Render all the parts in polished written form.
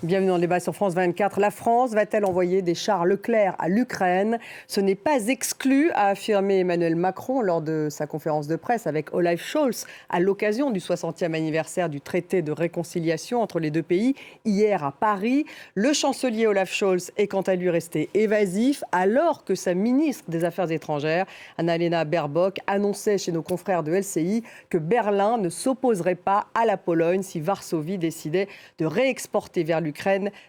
Bienvenue dans le débat sur France 24. La France va-t-elle envoyer des chars Leclerc à l'Ukraine ? Ce n'est pas exclu, a affirmé Emmanuel Macron lors de sa conférence de presse avec Olaf Scholz à l'occasion du 60e anniversaire du traité de réconciliation entre les deux pays, hier à Paris. Le chancelier Olaf Scholz est quant à lui resté évasif, alors que sa ministre des Affaires étrangères, Annalena Baerbock, annonçait chez nos confrères de LCI que Berlin ne s'opposerait pas à la Pologne si Varsovie décidait de réexporter vers l'Ukraine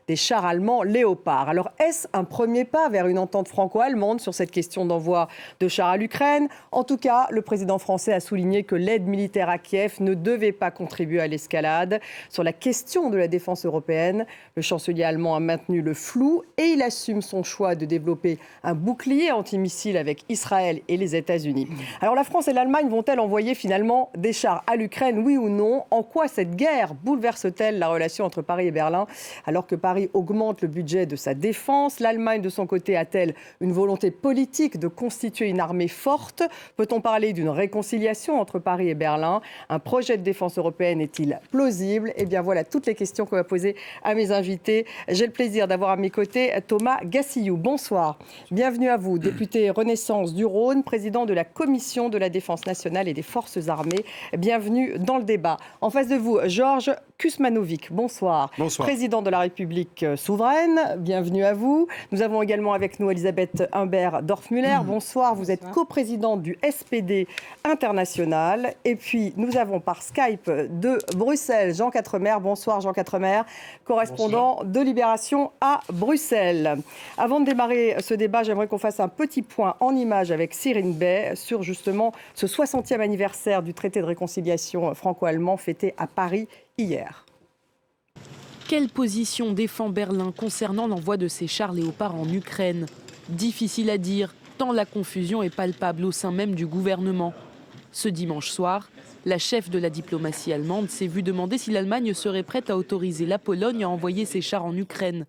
des chars allemands Léopard. Alors, est-ce un premier pas vers une entente franco-allemande sur cette question d'envoi de chars à l'Ukraine ? En tout cas, le président français a souligné que l'aide militaire à Kiev ne devait pas contribuer à l'escalade. Sur la question de la défense européenne, le chancelier allemand a maintenu le flou et il assume son choix de développer un bouclier antimissile avec Israël et les États-Unis. Alors, la France et l'Allemagne vont-elles envoyer finalement des chars à l'Ukraine, oui ou non ? En quoi cette guerre bouleverse-t-elle la relation entre Paris et Berlin ? Alors que Paris augmente le budget de sa défense, l'Allemagne, de son côté, a-t-elle une volonté politique de constituer une armée forte ? Peut-on parler d'une réconciliation entre Paris et Berlin ? Un projet de défense européenne est-il plausible ? Eh bien, voilà toutes les questions qu'on va poser à mes invités. J'ai le plaisir d'avoir à mes côtés Thomas Gassillou. Bonsoir. Bienvenue à vous, député Renaissance du Rhône, président de la Commission de la Défense nationale et des Forces armées. Bienvenue dans le débat. En face de vous, Georges Kusmanovic. Bonsoir. Bonsoir. Président de la République souveraine, bienvenue à vous. Nous avons également avec nous Elisabeth Humbert-Dorfmuller. Bonsoir, vous êtes coprésidente du SPD international. Et puis, nous avons par Skype de Bruxelles, Jean Quatremer. Bonsoir, Jean Quatremer, correspondant de Libération à Bruxelles. Avant de démarrer ce débat, j'aimerais qu'on fasse un petit point en images avec Cyrine Bay sur justement ce 60e anniversaire du traité de réconciliation franco-allemand fêté à Paris hier. Quelle position défend Berlin concernant l'envoi de ces chars Léopard en Ukraine ? Difficile à dire, tant la confusion est palpable au sein même du gouvernement. Ce dimanche soir, la chef de la diplomatie allemande s'est vue demander si l'Allemagne serait prête à autoriser la Pologne à envoyer ses chars en Ukraine.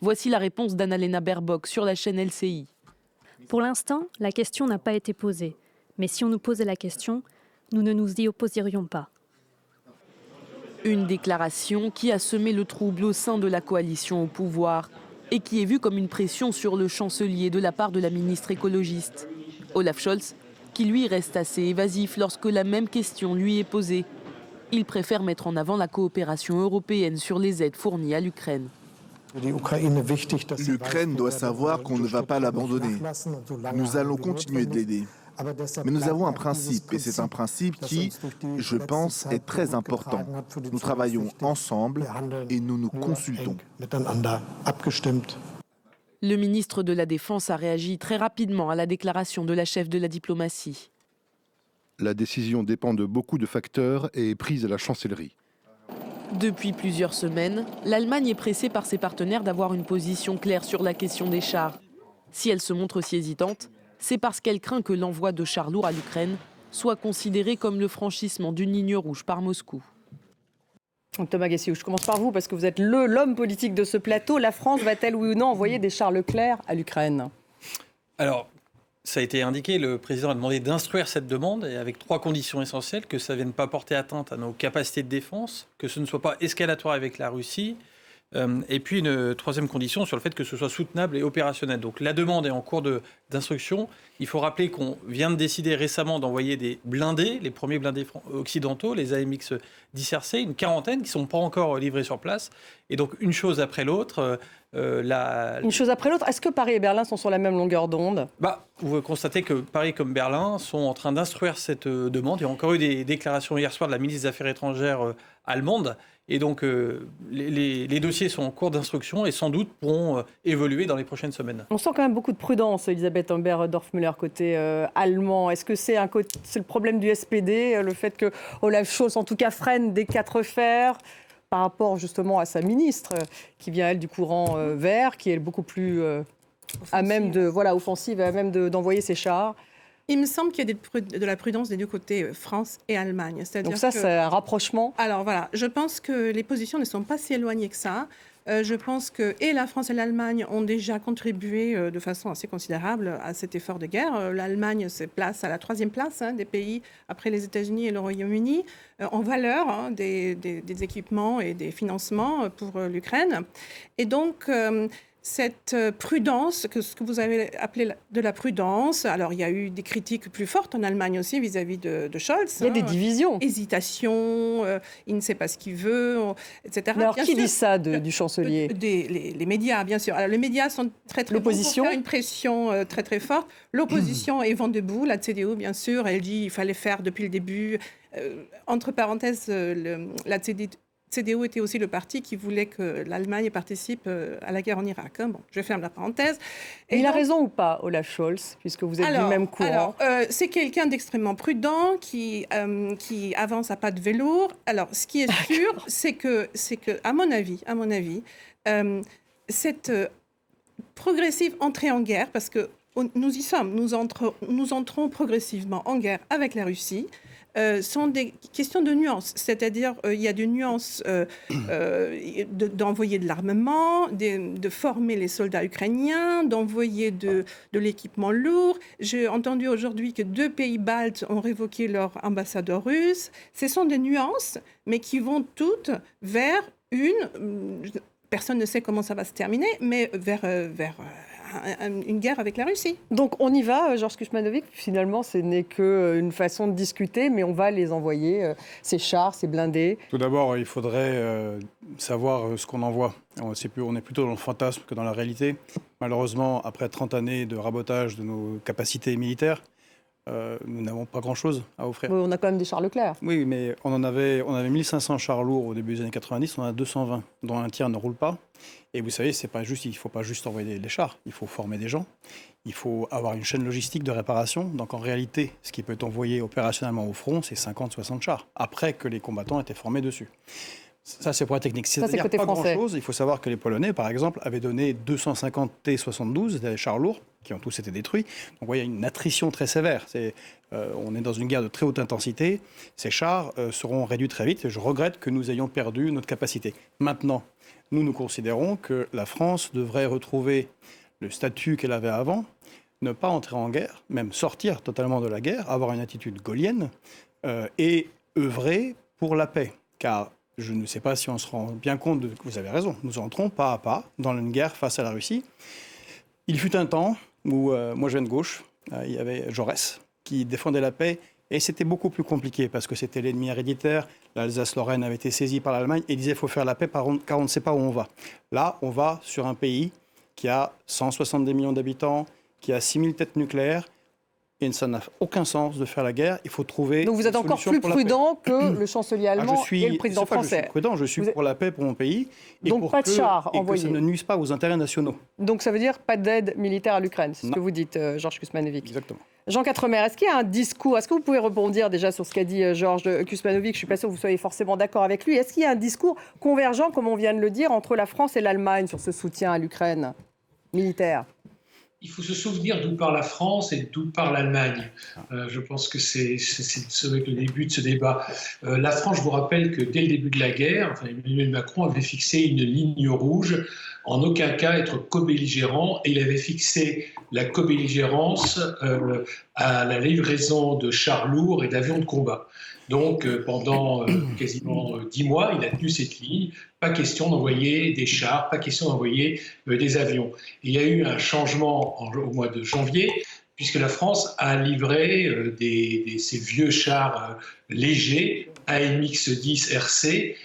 Voici la réponse d'Annalena Baerbock sur la chaîne LCI. Pour l'instant, la question n'a pas été posée. Mais si on nous posait la question, nous ne nous y opposerions pas. Une déclaration qui a semé le trouble au sein de la coalition au pouvoir et qui est vue comme une pression sur le chancelier de la part de la ministre écologiste. Olaf Scholz, qui lui reste assez évasif lorsque la même question lui est posée. Il préfère mettre en avant la coopération européenne sur les aides fournies à l'Ukraine. L'Ukraine doit savoir qu'on ne va pas l'abandonner. Nous allons continuer de l'aider. Mais nous avons un principe, et c'est un principe qui, je pense, est très important. Nous travaillons ensemble et nous nous consultons. Le ministre de la Défense a réagi très rapidement à la déclaration de la chef de la diplomatie. La décision dépend de beaucoup de facteurs et est prise à la chancellerie. Depuis plusieurs semaines, l'Allemagne est pressée par ses partenaires d'avoir une position claire sur la question des chars. Si elle se montre aussi hésitante, c'est parce qu'elle craint que l'envoi de chars lourds à l'Ukraine soit considéré comme le franchissement d'une ligne rouge par Moscou. Thomas Gassillou, je commence par vous parce que vous êtes l'homme politique de ce plateau. La France va-t-elle, oui ou non, envoyer des chars Leclerc à l'Ukraine ? Alors, ça a été indiqué, le président a demandé d'instruire cette demande et avec 3 conditions essentielles, que ça ne vienne pas porter atteinte à nos capacités de défense, que ce ne soit pas escalatoire avec la Russie, et puis une 3e condition sur le fait que ce soit soutenable et opérationnel. Donc la demande est en cours d'instruction. Il faut rappeler qu'on vient de décider récemment d'envoyer des blindés, les premiers blindés occidentaux, les AMX 10RC, une quarantaine qui ne sont pas encore livrés sur place. Et donc une chose après l'autre... Une chose après l'autre, est-ce que Paris et Berlin sont sur la même longueur d'onde ? Vous constatez que Paris comme Berlin sont en train d'instruire cette demande. Il y a encore eu des déclarations hier soir de la ministre des Affaires étrangères allemande. Et donc, les dossiers sont en cours d'instruction et sans doute pourront évoluer dans les prochaines semaines. On sent quand même beaucoup de prudence, Elisabeth Humbert-Dorfmuller, côté allemand. Est-ce que c'est le problème du SPD, le fait que Olaf Scholz, en tout cas, freine des 4 fers par rapport justement à sa ministre, qui vient, elle, du courant vert, qui est beaucoup plus à même offensive, à même d'envoyer ses chars. Il me semble qu'il y a de la prudence des deux côtés, France et Allemagne. Donc ça, c'est un rapprochement. Alors voilà, je pense que les positions ne sont pas si éloignées que ça. Je pense que et la France et l'Allemagne ont déjà contribué de façon assez considérable à cet effort de guerre. L'Allemagne se place à la 3e place des pays après les États-Unis et le Royaume-Uni en valeur des équipements et des financements pour l'Ukraine. Et donc, cette prudence, ce que vous avez appelé de la prudence, alors il y a eu des critiques plus fortes en Allemagne aussi vis-à-vis de Scholz. Il y a des divisions. Hésitation, il ne sait pas ce qu'il veut, etc. Mais alors, qui dit ça du chancelier ? Les médias, bien sûr. Alors, les médias sont très bons pour faire une pression très, très forte. L'opposition est vent debout. La CDU, bien sûr, elle dit qu'il fallait faire depuis le début. Entre parenthèses, la CDU était aussi le parti qui voulait que l'Allemagne participe à la guerre en Irak. Bon, je ferme la parenthèse. Et il a raison ou pas, Olaf Scholz, puisque vous êtes du même courant ? C'est quelqu'un d'extrêmement prudent qui avance à pas de velours. Alors, ce qui est sûr, c'est que, à mon avis, cette progressive entrée en guerre, parce que nous y sommes, nous entrons progressivement en guerre avec la Russie. Sont des questions de nuances, c'est-à-dire il y a des nuances d'envoyer de l'armement, de former les soldats ukrainiens, d'envoyer de l'équipement lourd. J'ai entendu aujourd'hui que 2 pays baltes ont révoqué leur ambassadeur russe. Ce sont des nuances, mais qui vont toutes vers personne ne sait comment ça va se terminer, mais vers une guerre avec la Russie. Donc on y va, Georges Kuzmanovic. Finalement, ce n'est qu'une façon de discuter, mais on va les envoyer, ces chars, ces blindés. Tout d'abord, il faudrait savoir ce qu'on envoie. On est plutôt dans le fantasme que dans la réalité. Malheureusement, après 30 années de rabotage de nos capacités militaires, nous n'avons pas grand-chose à offrir. Oui, on a quand même des chars Leclerc. Oui, mais on avait 1500 chars lourds au début des années 90, on en a 220, dont un tiers ne roule pas. Et vous savez, il ne faut pas juste envoyer des chars, il faut former des gens, il faut avoir une chaîne logistique de réparation. Donc en réalité, ce qui peut être envoyé opérationnellement au front, c'est 50-60 chars, après que les combattants étaient formés dessus. Ça, c'est pour la technique. C'est-à-dire pas grand-chose. Il faut savoir que les Polonais, par exemple, avaient donné 250 T-72, des chars lourds, qui ont tous été détruits. Donc, vous voyez, il y a une attrition très sévère. On est dans une guerre de très haute intensité. Ces chars seront réduits très vite. Et je regrette que nous ayons perdu notre capacité. Maintenant, nous considérons que la France devrait retrouver le statut qu'elle avait avant, ne pas entrer en guerre, même sortir totalement de la guerre, avoir une attitude gaullienne et œuvrer pour la paix. Car je ne sais pas si on se rend bien compte que vous avez raison. Nous entrons pas à pas dans une guerre face à la Russie. Il fut un temps où, moi je viens de gauche, il y avait Jaurès qui défendait la paix et c'était beaucoup plus compliqué parce que c'était l'ennemi héréditaire. L'Alsace-Lorraine avait été saisie par l'Allemagne et disait qu'il faut faire la paix car on ne sait pas où on va. Là, on va sur un pays qui a 170 millions d'habitants, qui a 6000 têtes nucléaires. Et ça n'a aucun sens de faire la guerre. Il faut trouver. Donc vous êtes encore plus prudent que le chancelier allemand et le président français. Je suis prudent, je suis pour la paix pour mon pays. Et donc pour pas de chars envoyés. Que ça ne nuise pas aux intérêts nationaux. Donc ça veut dire pas d'aide militaire à l'Ukraine, c'est ce que vous dites, Georges Kuzmanovic. Exactement. Jean Quatremer, est-ce qu'il y a un discours, est-ce que vous pouvez rebondir déjà sur ce qu'a dit Georges Kuzmanovic ? Je ne suis pas sûr que vous soyez forcément d'accord avec lui. Est-ce qu'il y a un discours convergent, comme on vient de le dire, entre la France et l'Allemagne sur ce soutien à l'Ukraine militaire ? Il faut se souvenir d'où part la France et d'où part l'Allemagne. Je pense que c'est avec le début de ce débat. La France, je vous rappelle que dès le début de la guerre, Emmanuel Macron avait fixé une ligne rouge, en aucun cas être co-belligérant, et il avait fixé la co-belligérance à la livraison de chars lourds et d'avions de combat. Donc, pendant quasiment 10 mois, il a tenu cette ligne. Pas question d'envoyer des chars, pas question d'envoyer des avions. Il y a eu un changement au mois de janvier, puisque la France a livré ces vieux chars légers, AMX-10 RC,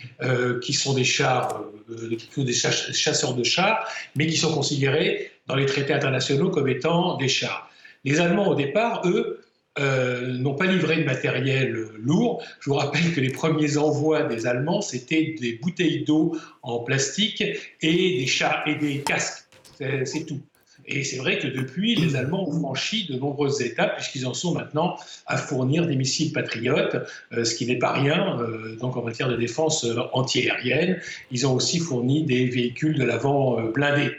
qui sont des chars, des chasseurs de chars, mais qui sont considérés dans les traités internationaux comme étant des chars. Les Allemands, au départ, eux, n'ont pas livré de matériel lourd. Je vous rappelle que les premiers envois des Allemands, c'était des bouteilles d'eau en plastique et des chars et des casques. C'est tout. Et c'est vrai que depuis, les Allemands ont franchi de nombreuses étapes, puisqu'ils en sont maintenant à fournir des missiles patriotes, ce qui n'est pas rien, donc en matière de défense antiaérienne. Ils ont aussi fourni des véhicules de l'avant blindés.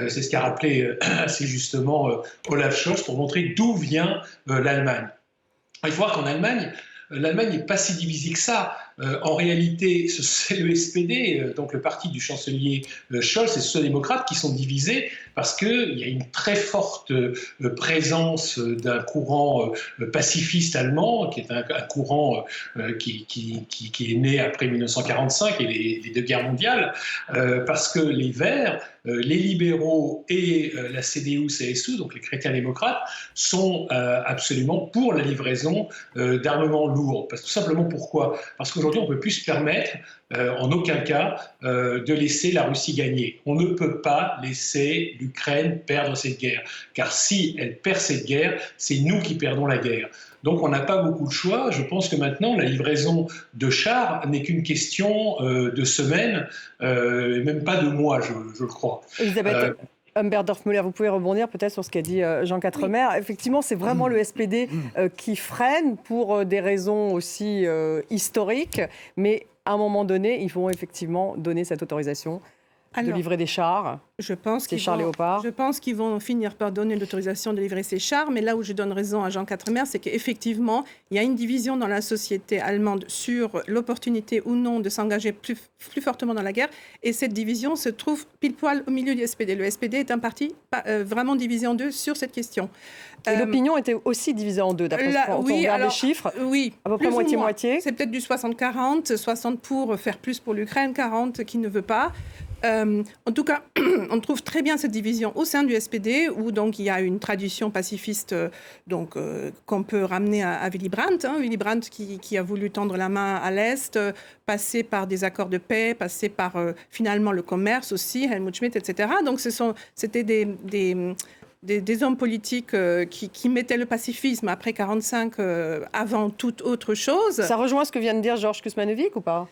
C'est ce qu'a rappelé assez justement Olaf Scholz pour montrer d'où vient l'Allemagne. Il faut voir qu'en Allemagne, l'Allemagne n'est pas si divisée que ça. En réalité, c'est le SPD, donc le parti du chancelier Scholz et sociaux-démocrates qui sont divisés parce qu'il y a une très forte présence d'un courant pacifiste allemand, qui est un courant qui est né après 1945 et les deux guerres mondiales, parce que les Verts, les libéraux et la CDU-CSU, donc les chrétiens-démocrates, sont absolument pour la livraison d'armements lourds. Tout simplement pourquoi ? Parce qu'aujourd'hui, on ne peut plus se permettre, en aucun cas, de laisser la Russie gagner. On ne peut pas laisser l'Ukraine perdre cette guerre. Car si elle perd cette guerre, c'est nous qui perdons la guerre. Donc on n'a pas beaucoup de choix. Je pense que maintenant, la livraison de chars n'est qu'une question de semaines, et même pas de mois, je le crois. Elisabeth Humbert-Dorfmuller, vous pouvez rebondir peut-être sur ce qu'a dit Jean Quatremer. Effectivement, c'est vraiment le SPD qui freine pour des raisons aussi historiques, mais à un moment donné, ils vont effectivement donner cette autorisation de livrer des chars. Je pense qu'ils vont finir par donner l'autorisation de livrer ces chars, mais là où je donne raison à Jean Quatremer, c'est qu'effectivement, il y a une division dans la société allemande sur l'opportunité ou non de s'engager plus fortement dans la guerre, et cette division se trouve pile poil au milieu du SPD. Le SPD est un parti vraiment divisé en deux sur cette question. Et l'opinion était aussi divisée en deux, d'après ce qu'on regarde les chiffres. Oui, à peu près moitié-moitié. C'est peut-être du 60-40, 60 pour faire plus pour l'Ukraine, 40 qui ne veut pas. En tout cas, on trouve très bien cette division au sein du SPD, où donc il y a une tradition pacifiste qu'on peut ramener à Willy Brandt. Willy Brandt qui a voulu tendre la main à l'Est, passer par des accords de paix, passer par finalement le commerce aussi, Helmut Schmidt, etc. Donc c'était des hommes politiques qui mettaient le pacifisme après 1945 avant toute autre chose. Ça rejoint ce que vient de dire Georges Kuzmanovic ou pas ?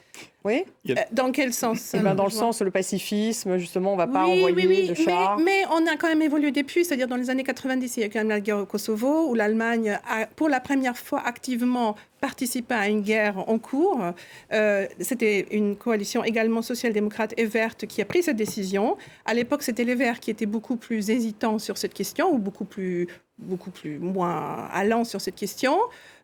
Oui. Dans quel sens ? Dans le sens le pacifisme, justement, on ne va pas envoyer de chars. Mais on a quand même évolué depuis, c'est-à-dire dans les années 90, il y a quand même la guerre au Kosovo, où l'Allemagne a pour la première fois activement participé à une guerre en cours. C'était une coalition également social-démocrate et verte qui a pris cette décision. À l'époque, c'était les Verts qui étaient beaucoup plus hésitants sur cette question, ou beaucoup moins allants sur cette question.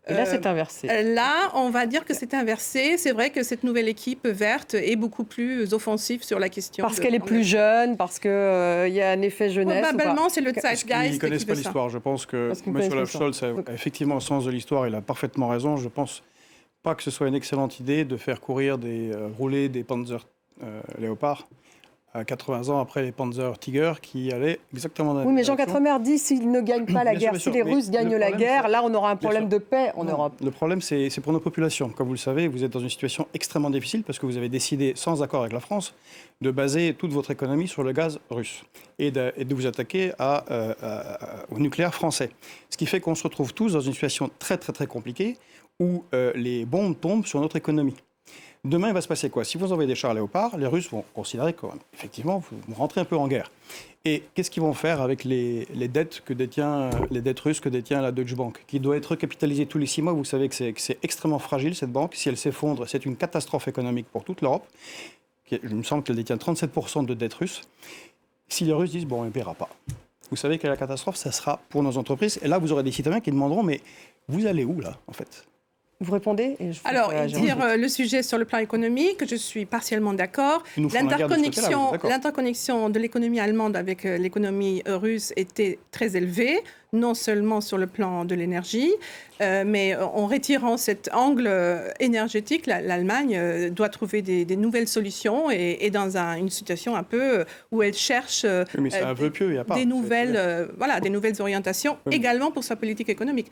Et là, c'est inversé. Là, on va dire que c'est inversé. C'est vrai que cette nouvelle équipe verte est beaucoup plus offensive sur la question. Parce qu'elle est plus jeune, parce qu'il y a un effet jeunesse. Probablement, c'est le zeitgeist. Ils ne connaissent pas l'histoire. Je pense que M. Olaf Scholz a effectivement le sens de l'histoire. Il a parfaitement raison. Je ne pense pas que ce soit une excellente idée de faire rouler des Panzer Léopard à 80 ans après les Panzer Tiger qui allaient exactement dans la Oui, mais Jean Quatremer dit s'ils ne gagnent pas la guerre, si les Russes gagnent la guerre, là on aura un problème de paix en Europe. Le problème, c'est pour nos populations. Comme vous le savez, vous êtes dans une situation extrêmement difficile parce que vous avez décidé, sans accord avec la France, de baser toute votre économie sur le gaz russe et de vous attaquer au nucléaire français. Ce qui fait qu'on se retrouve tous dans une situation très très très compliquée où les bombes tombent sur notre économie. Demain, il va se passer quoi ? Si vous envoyez des chars Léopard, les Russes vont considérer qu'effectivement, vous rentrez un peu en guerre. Et qu'est-ce qu'ils vont faire avec les dettes russes que détient la Deutsche Bank, qui doit être recapitalisée tous les 6 mois ? Vous savez que c'est extrêmement fragile, cette banque. Si elle s'effondre, c'est une catastrophe économique pour toute l'Europe. Il me semble qu'elle détient 37% de dettes russes. Si les Russes disent, bon, on ne paiera pas. Vous savez que la catastrophe, ça sera pour nos entreprises. Et là, vous aurez des citoyens qui demanderont, mais vous allez où, là, en fait ? Vous répondez ? Alors, dire le sujet sur le plan économique, je suis partiellement d'accord. L'interconnexion de l'économie allemande avec l'économie russe était très élevée, non seulement sur le plan de l'énergie, mais en retirant cet angle énergétique, l'Allemagne doit trouver des nouvelles solutions et dans une situation un peu où elle cherche des nouvelles orientations, également pour sa politique économique.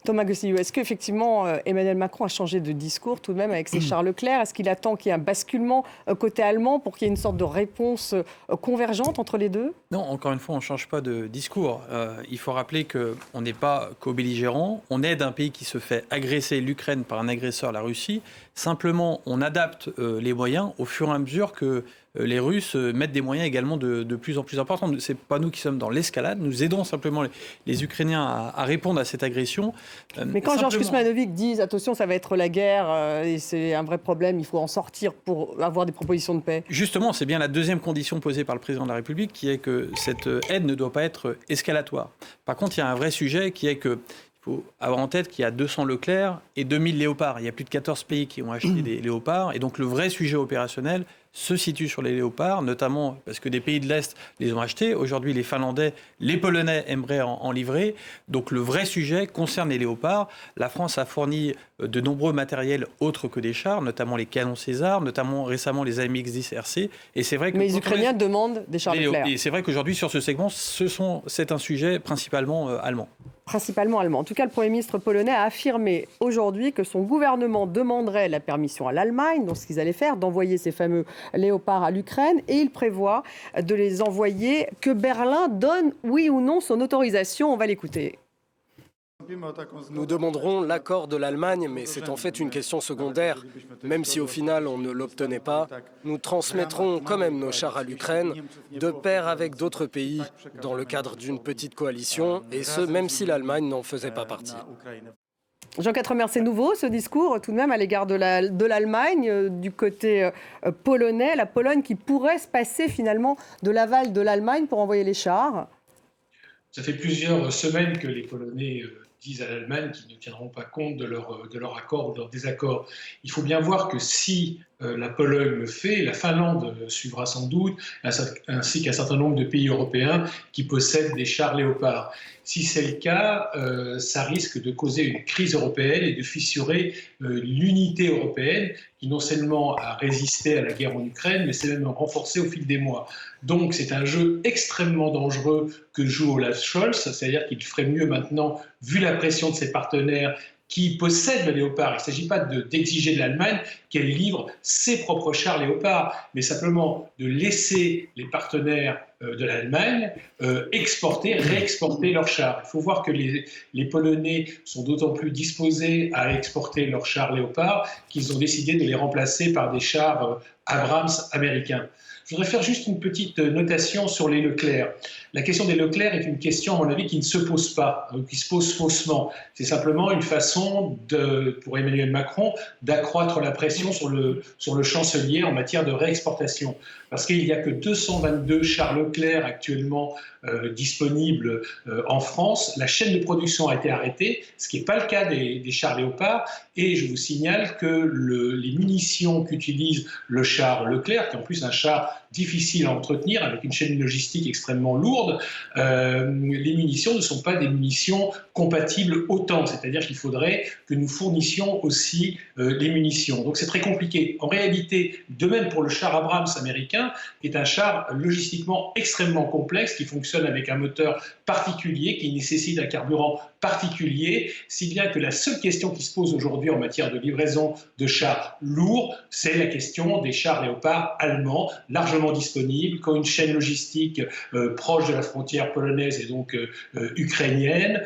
Thomas Gossillou, est-ce qu'effectivement Emmanuel Macron a changé de discours tout de même avec ses chars Leclerc ? Est-ce qu'il attend qu'il y ait un basculement côté allemand pour qu'il y ait une sorte de réponse convergente entre les deux ? Non, encore une fois, on ne change pas de discours. Il faut rappeler qu'on n'est pas co-belligérant. On aide un pays qui se fait agresser, l'Ukraine, par un agresseur, la Russie. Simplement, on adapte les moyens au fur et à mesure que les Russes mettent des moyens également de plus en plus importants. Ce n'est pas nous qui sommes dans l'escalade. Nous aidons simplement les Ukrainiens à répondre à cette agression. Mais quand Georges Kuzmanovic dit « attention, ça va être la guerre et c'est un vrai problème, il faut en sortir pour avoir des propositions de paix ». Justement, c'est bien la deuxième condition posée par le président de la République qui est que cette aide ne doit pas être escalatoire. Par contre, il y a un vrai sujet qui est que faut avoir en tête qu'il y a 200 Leclerc et 2000 Léopards. Il y a plus de 14 pays qui ont acheté des Léopards. Et donc le vrai sujet opérationnel se situe sur les Léopards, notamment parce que des pays de l'Est les ont achetés. Aujourd'hui, les Finlandais, les Polonais aimeraient en livrer. Donc le vrai sujet concerne les Léopards. La France a fourni de nombreux matériels autres que des chars, notamment les canons César, notamment récemment les AMX-10 RC. Et c'est vrai que mais les Ukrainiens demandent des chars Leclerc. Et c'est vrai qu'aujourd'hui, sur ce segment, c'est un sujet principalement allemand. Principalement allemand. En tout cas, le Premier ministre polonais a affirmé aujourd'hui que son gouvernement demanderait la permission à l'Allemagne, donc ce qu'ils allaient faire, d'envoyer ces fameux Léopards à l'Ukraine, et il prévoit de les envoyer, que Berlin donne, oui ou non, son autorisation. On va l'écouter. Nous demanderons l'accord de l'Allemagne, mais c'est en fait une question secondaire. Même si au final on ne l'obtenait pas, nous transmettrons quand même nos chars à l'Ukraine, de pair avec d'autres pays, dans le cadre d'une petite coalition, et ce, même si l'Allemagne n'en faisait pas partie. Jean Quatremer, c'est nouveau ce discours tout de même à l'égard de l'Allemagne, du côté polonais, la Pologne qui pourrait se passer finalement de l'aval de l'Allemagne pour envoyer les chars. Ça fait plusieurs semaines que les Polonais disent à l'Allemagne qu'ils ne tiendront pas compte de leur accord ou de leur désaccord. Il faut bien voir que si la Pologne le fait, la Finlande suivra sans doute, ainsi qu'un certain nombre de pays européens qui possèdent des chars Léopard. Si c'est le cas, ça risque de causer une crise européenne et de fissurer l'unité européenne qui non seulement a résisté à la guerre en Ukraine, mais s'est même renforcée au fil des mois. Donc c'est un jeu extrêmement dangereux que joue Olaf Scholz, c'est-à-dire qu'il ferait mieux maintenant, vu la pression de ses partenaires, qui possèdent le Léopard. Il ne s'agit pas d'exiger de l'Allemagne qu'elle livre ses propres chars Léopard, mais simplement de laisser les partenaires de l'Allemagne réexporter leurs chars. Il faut voir que les Polonais sont d'autant plus disposés à exporter leurs chars Léopard qu'ils ont décidé de les remplacer par des chars Abrams américains. Je voudrais faire juste une petite notation sur les Leclerc. La question des Leclerc est une question, à mon avis, qui ne se pose pas, qui se pose faussement. C'est simplement une façon, pour Emmanuel Macron, d'accroître la pression sur le chancelier en matière de réexportation. Parce qu'il n'y a que 222 chars Leclerc actuellement disponibles en France. La chaîne de production a été arrêtée, ce qui n'est pas le cas des chars Léopard. Et je vous signale que les munitions qu'utilise le char Leclerc, qui est en plus un char difficile à entretenir, avec une chaîne logistique extrêmement lourde, les munitions ne sont pas des munitions compatibles autant. C'est-à-dire qu'il faudrait que nous fournissions aussi les munitions. Donc c'est très compliqué. En réalité, de même pour le char Abrams américain, qui est un char logistiquement extrêmement complexe, qui fonctionne avec un moteur particulier, qui nécessite un carburant particulier, si bien que la seule question qui se pose aujourd'hui en matière de livraison de chars lourds, c'est la question des chars Léopard allemands, largement disponibles, qui ont une chaîne logistique proche de la frontière polonaise et donc ukrainienne,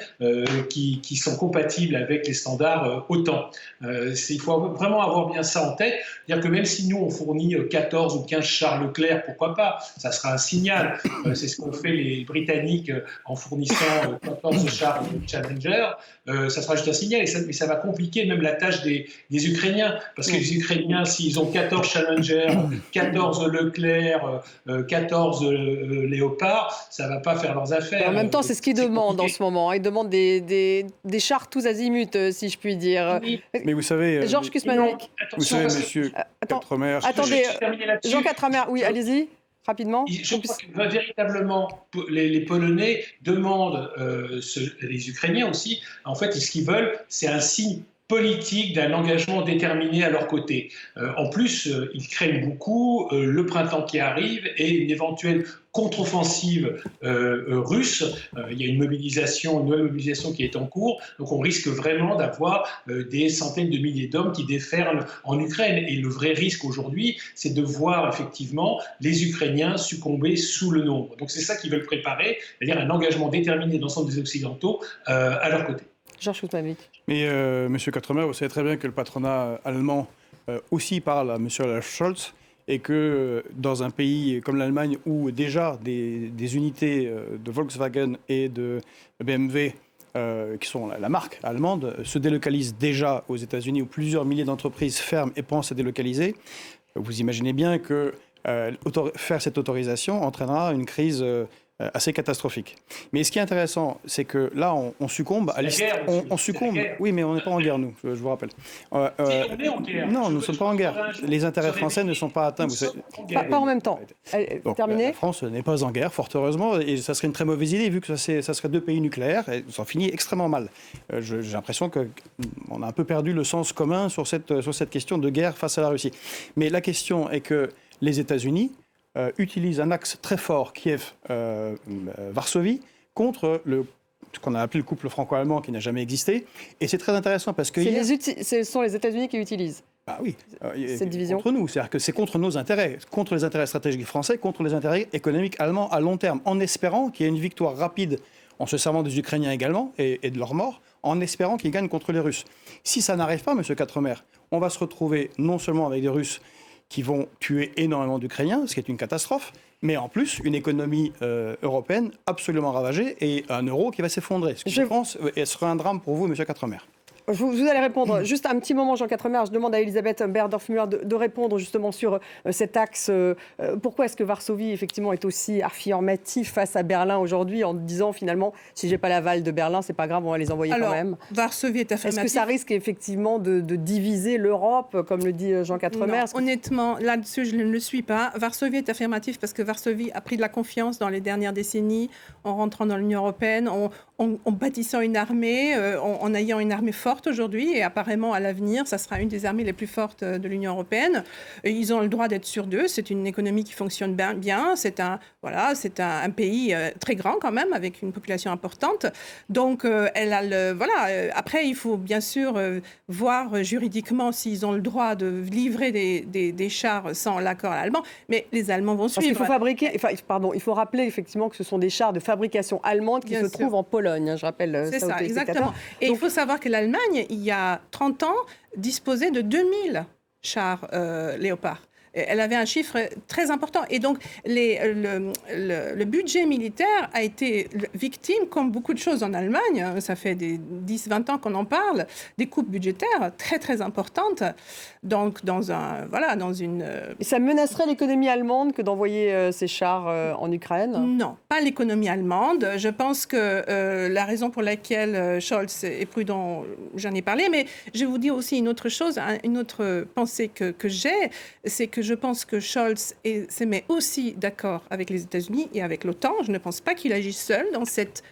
qui sont compatibles avec les standards OTAN. Il faut vraiment avoir bien ça en tête, c'est-à-dire que même si nous on fournit 14 ou 15 chars Leclerc, pourquoi pas, ça sera un signal. C'est ce qu'ont fait les Britanniques en fournissant 14 chars Challenger, ça sera juste un signal, mais ça va compliquer même la tâche des Ukrainiens, parce que les Ukrainiens, s'ils ont 14 Challenger, 14 Leclerc, 14 Léopard, ça ne va pas faire leurs affaires. Et en même temps, c'est ce qu'ils demandent en ce moment. Ils demandent des chars tous azimuts, si je puis dire. Oui. Mais vous savez... Georges Kusmanlik. Vous savez, monsieur Quatremer... Attendez, Jean Quatremer, oui, allez-y. Rapidement. Je crois que véritablement, les Polonais demandent, les Ukrainiens aussi, en fait, ce qu'ils veulent, c'est un signe politique d'un engagement déterminé à leur côté. En plus, ils craignent beaucoup le printemps qui arrive et une éventuelle contre-offensive russe. Il y a une nouvelle mobilisation qui est en cours, donc on risque vraiment d'avoir des centaines de milliers d'hommes qui déferlent en Ukraine. Et le vrai risque aujourd'hui, c'est de voir effectivement les Ukrainiens succomber sous le nombre. Donc c'est ça qu'ils veulent préparer, c'est-à-dire un engagement déterminé de l'ensemble des Occidentaux à leur côté. Georges Kusmanlik. Mais monsieur Quatremer, vous savez très bien que le patronat allemand aussi parle à monsieur Olaf Scholz, et que dans un pays comme l'Allemagne où déjà des unités de Volkswagen et de BMW, qui sont la marque allemande, se délocalisent déjà aux États-Unis, où plusieurs milliers d'entreprises ferment et pensent à délocaliser, vous imaginez bien que faire cette autorisation entraînera une crise assez catastrophique. Mais ce qui est intéressant, c'est que là, on succombe à on succombe. Oui, mais on n'est pas en guerre, nous, je vous rappelle. Si, on est en guerre. Non, nous ne sommes pas en guerre. Les intérêts français ne sont pas atteints. Pas en même temps. Terminé. La France n'est pas en guerre, fort heureusement, et ça serait une très mauvaise idée, vu que ça serait 2 pays nucléaires, et ça finit extrêmement mal. J'ai l'impression qu'on a un peu perdu le sens commun sur cette question de guerre face à la Russie. Mais la question est que les États-Unis utilisent un axe très fort, Kiev-Varsovie, contre ce qu'on a appelé le couple franco-allemand qui n'a jamais existé. Et c'est très intéressant parce que... Ce sont les États-Unis qui utilisent oui, cette division contre nous. C'est-à-dire que c'est contre nos intérêts, contre les intérêts stratégiques français, contre les intérêts économiques allemands à long terme, en espérant qu'il y ait une victoire rapide, en se servant des Ukrainiens également, et de leur mort, en espérant qu'ils gagnent contre les Russes. Si ça n'arrive pas, M. Quatremer, on va se retrouver non seulement avec des Russes qui vont tuer énormément d'Ukrainiens, ce qui est une catastrophe, mais en plus une économie européenne absolument ravagée et un euro qui va s'effondrer. Ce qui, je pense, sera un drame pour vous, M. Quatremer. Vous allez répondre. Juste un petit moment, Jean Quatremer. Je demande à Elisabeth Berdorf-Müller de répondre justement sur cet axe. Pourquoi est-ce que Varsovie, effectivement, est aussi affirmatif face à Berlin aujourd'hui en disant, finalement, si j'ai pas l'aval de Berlin, c'est pas grave, on va les envoyer quand même. Varsovie est affirmatif. Est-ce que ça risque effectivement de diviser l'Europe, comme le dit Jean Quatremer? Honnêtement, là-dessus, je ne le suis pas. Varsovie est affirmatif parce que Varsovie a pris de la confiance dans les dernières décennies en rentrant dans l'Union européenne, en bâtissant une armée, en ayant une armée forte aujourd'hui, et apparemment à l'avenir, ça sera une des armées les plus fortes de l'Union européenne. Et ils ont le droit d'être sûrs d'eux. C'est une économie qui fonctionne bien. C'est un pays très grand quand même, avec une population importante. Donc, après, il faut bien sûr voir juridiquement s'ils ont le droit de livrer des chars sans l'accord allemand. Mais les Allemands vont suivre. Il faut rappeler effectivement que ce sont des chars de fabrication allemande qui se trouvent en Pologne. Je rappelle c'est ça, exactement. Et il faut savoir que l'Allemagne, il y a 30 ans, disposait de 2000 chars Léopard. Elle avait un chiffre très important. Et donc, le budget militaire a été victime, comme beaucoup de choses en Allemagne, ça fait des 10-20 ans qu'on en parle, des coupes budgétaires très, très importantes. Donc, Ça menacerait l'économie allemande que d'envoyer ces chars en Ukraine? Non, pas l'économie allemande. Je pense que la raison pour laquelle Scholz est prudent, j'en ai parlé, mais je vais vous dire aussi une autre chose, une autre pensée que j'ai, c'est que je pense que Scholz se met aussi d'accord avec les États-Unis et avec l'OTAN. Je ne pense pas qu'il agisse seul dans cette,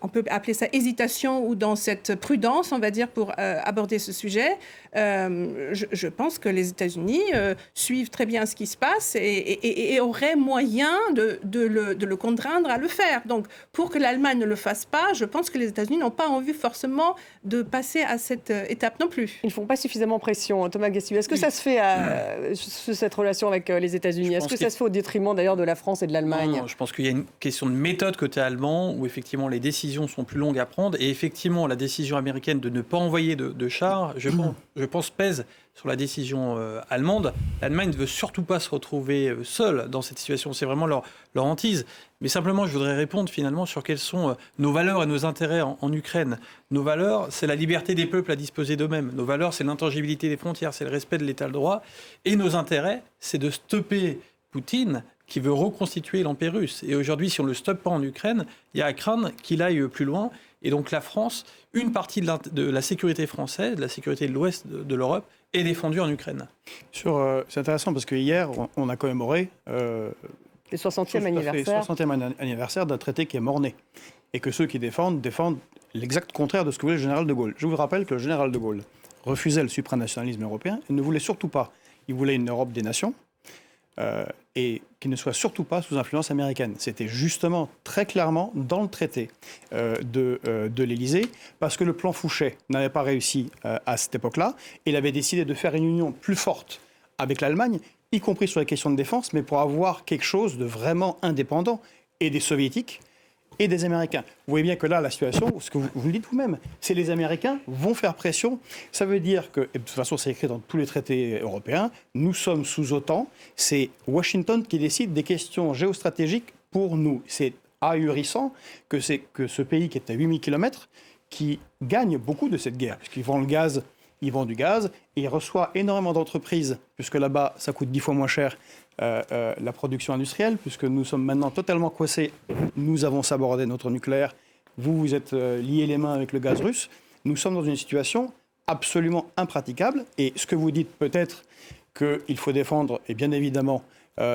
on peut appeler ça hésitation, ou dans cette prudence, on va dire, pour aborder ce sujet. Je pense que les États-Unis suivent très bien ce qui se passe et auraient moyen de le contraindre à le faire. Donc, pour que l'Allemagne ne le fasse pas, je pense que les États-Unis n'ont pas envie forcément de passer à cette étape non plus. Ils ne font pas suffisamment pression. Thomas Guessu, est-ce que ça se fait cette relation avec les États-Unis? Est-ce que ça se fait au détriment d'ailleurs de la France et de l'Allemagne? Non, je pense qu'il y a une question de méthode côté allemand où effectivement les décisions sont plus longues à prendre, et effectivement la décision américaine de ne pas envoyer de chars, je pense, pèse sur la décision allemande. L'Allemagne ne veut surtout pas se retrouver seule dans cette situation. C'est vraiment leur hantise. Mais simplement, je voudrais répondre finalement sur quelles sont nos valeurs et nos intérêts en Ukraine. Nos valeurs, c'est la liberté des peuples à disposer d'eux-mêmes. Nos valeurs, c'est l'intangibilité des frontières, c'est le respect de l'état de droit. Et nos intérêts, c'est de stopper Poutine, qui veut reconstituer l'Empire russe. Et aujourd'hui, si on ne le stoppe pas en Ukraine, il y a à craindre qu'il aille plus loin. Et donc la France, une partie de la sécurité française, de la sécurité de l'Ouest de l'Europe, est défendue en Ukraine. C'est intéressant parce que hier, on a commémoré le 60e anniversaire. 60e anniversaire d'un traité qui est mort-né. Et que ceux qui défendent l'exact contraire de ce que voulait le général de Gaulle. Je vous rappelle que le général de Gaulle refusait le supranationalisme européen et ne voulait surtout pas. Il voulait une Europe des nations. Et qui ne soit surtout pas sous influence américaine. C'était justement très clairement dans le traité de l'Élysée, parce que le plan Fouchet n'avait pas réussi à cette époque-là. Il avait décidé de faire une union plus forte avec l'Allemagne, y compris sur les questions de défense, mais pour avoir quelque chose de vraiment indépendant, et des soviétiques et des Américains. Vous voyez bien que là, la situation, ce que vous le dites vous-même, c'est les Américains vont faire pression. Ça veut dire que, et de toute façon c'est écrit dans tous les traités européens, nous sommes sous OTAN, c'est Washington qui décide des questions géostratégiques pour nous. C'est ahurissant que ce pays qui est à 8000 km, qui gagne beaucoup de cette guerre, puisqu'ils vendent le gaz il vend du gaz et il reçoit énormément d'entreprises, puisque là-bas, ça coûte 10 fois moins cher la production industrielle, puisque nous sommes maintenant totalement coincés. Nous avons sabordé notre nucléaire. Vous êtes liés les mains avec le gaz russe. Nous sommes dans une situation absolument impraticable. Et ce que vous dites peut-être qu'il faut défendre, et bien évidemment,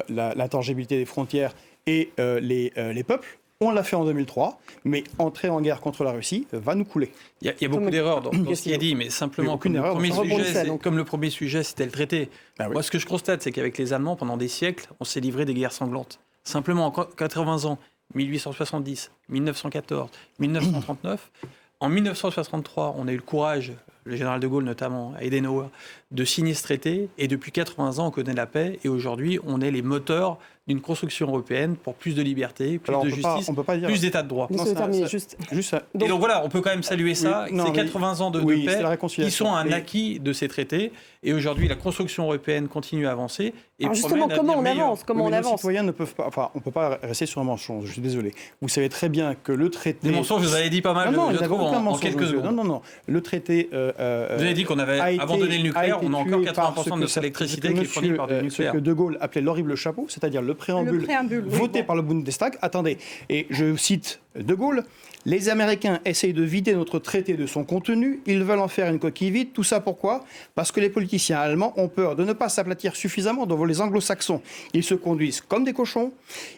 l'intangibilité des frontières et les peuples. On l'a fait en 2003, mais entrer en guerre contre la Russie va nous couler. Il y a beaucoup d'erreurs dans ce qui est dit, mais simplement, comme le premier sujet, c'était le traité. Ah oui. Moi, ce que je constate, c'est qu'avec les Allemands, pendant des siècles, on s'est livré des guerres sanglantes. Simplement, en 80 ans, 1870, 1914, 1939, en 1963, on a eu le courage, le général de Gaulle notamment, à Eisenhower, de signer ce traité. Et depuis 80 ans, on connaît la paix. Et aujourd'hui, on est les moteurs d'une construction européenne pour plus de liberté, plus de justice, plus d'état de droit. Et donc voilà, on peut quand même saluer ça. C'est 80 ans de paix qui sont un acquis de ces traités. Et aujourd'hui, la construction européenne continue à avancer. Et justement, comment on avance Les citoyens ne peuvent pas... Enfin, on ne peut pas rester sur un mensonge, je suis désolé. Vous savez très bien que le traité... Des mensonges, vous avez dit pas mal, je trouve, en quelques secondes. Non. Le traité... vous avez dit qu'on avait abandonné le nucléaire, on a encore 80% de notre électricité qui est fournie par du nucléaire. Ce que De Gaulle appelait l'horrible chapeau, c'est-à-dire le préambule voté par le Bundestag. Attendez, et je cite De Gaulle, « Les Américains essayent de vider notre traité de son contenu, ils veulent en faire une coquille vide. Tout ça pourquoi ? Parce que les politiciens allemands ont peur de ne pas s'aplatir suffisamment devant les anglo-saxons. Ils se conduisent comme des cochons.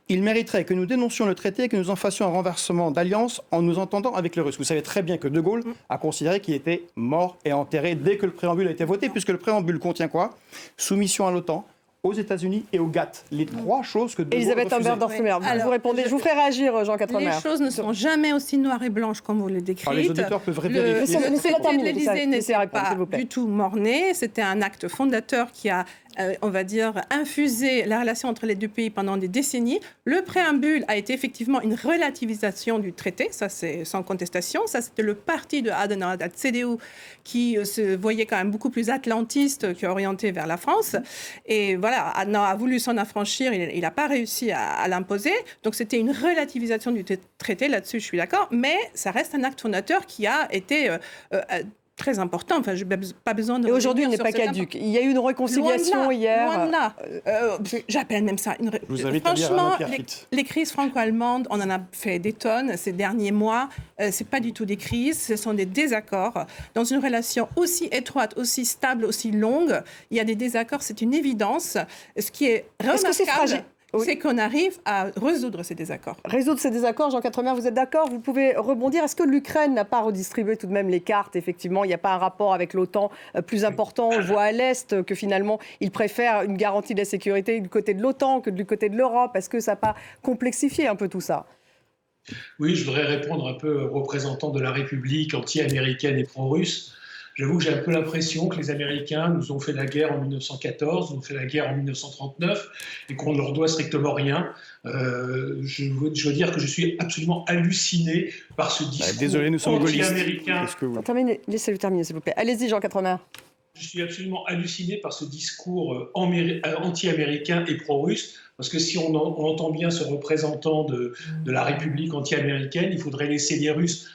Ils mériteraient que nous dénoncions le traité et que nous en fassions un renversement d'alliance en nous entendant avec les Russes. » Vous savez très bien que De Gaulle a considéré qu'il était mort et enterré dès que le préambule a été voté, puisque le préambule contient quoi ? Soumission à l'OTAN, aux États-Unis et au GATT. Les trois choses que... Elisabeth Humbert-Dorfmer, vous répondez. Je vous ferai réagir, Jean Quatremer. Les choses ne sont jamais aussi noires et blanches comme vous les décrivez. Les auditeurs peuvent vérifier. Le traité de l'Élysée n'était pas du tout mort-né. C'était un acte fondateur qui a on va dire, infusé la relation entre les deux pays pendant des décennies. Le préambule a été effectivement une relativisation du traité, ça c'est sans contestation. Ça c'était le parti de Adenauer, la CDU, qui se voyait quand même beaucoup plus atlantiste qu'orienté vers la France. Et voilà, Adenauer a voulu s'en affranchir, il n'a pas réussi à l'imposer. Donc c'était une relativisation du traité, là-dessus je suis d'accord, mais ça reste un acte fondateur qui a été... très important. Enfin, je n'ai pas besoin de... Et aujourd'hui, il n'est pas caduque. Il y a eu une réconciliation hier. Loin de là. J'appelle même ça une... Franchement, les crises franco-allemandes, on en a fait des tonnes ces derniers mois. Ce n'est pas du tout des crises, ce sont des désaccords. Dans une relation aussi étroite, aussi stable, aussi longue, il y a des désaccords, c'est une évidence. Ce qui est remarquable... Est-ce que c'est fragile ? Oui. C'est qu'on arrive à résoudre ces désaccords. Résoudre ces désaccords, Jean Quatremer, vous êtes d'accord ? Vous pouvez rebondir. Est-ce que l'Ukraine n'a pas redistribué tout de même les cartes ? Effectivement, il n'y a pas un rapport avec l'OTAN plus important. On voit à l'Est que finalement, ils préfèrent une garantie de la sécurité du côté de l'OTAN que du côté de l'Europe. Est-ce que ça n'a pas complexifié un peu tout ça ? Oui, je voudrais répondre un peu aux représentants de la République anti-américaine et pro-russe. J'avoue que j'ai un peu l'impression que les Américains nous ont fait la guerre en 1914, nous ont fait la guerre en 1939 et qu'on ne leur doit strictement rien. Je veux dire que je suis absolument halluciné par ce discours anti-américain. Laissez-le terminer, s'il vous plaît. Allez-y, Jean Quatremer. Je suis absolument halluciné par ce discours anti-américain et pro-russe, parce que si on entend bien ce représentant de la République anti-américaine, il faudrait laisser les Russes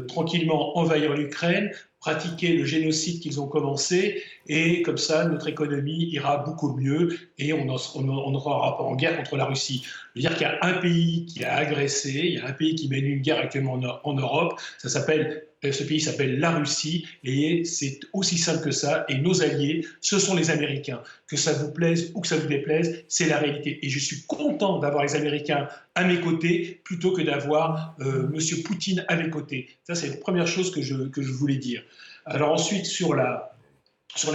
tranquillement envahir l'Ukraine, pratiquer le génocide qu'ils ont commencé, et comme ça, notre économie ira beaucoup mieux et on n'aura pas en guerre contre la Russie. Je veux dire qu'il y a un pays qui a agressé, il y a un pays qui mène une guerre actuellement en Europe, ce pays s'appelle la Russie, et c'est aussi simple que ça, et nos alliés, ce sont les Américains. Que ça vous plaise ou que ça vous déplaise, c'est la réalité. Et je suis content d'avoir les Américains à mes côtés, plutôt que d'avoir M. Poutine à mes côtés. Ça, c'est la première chose que je voulais dire. Alors ensuite, sur la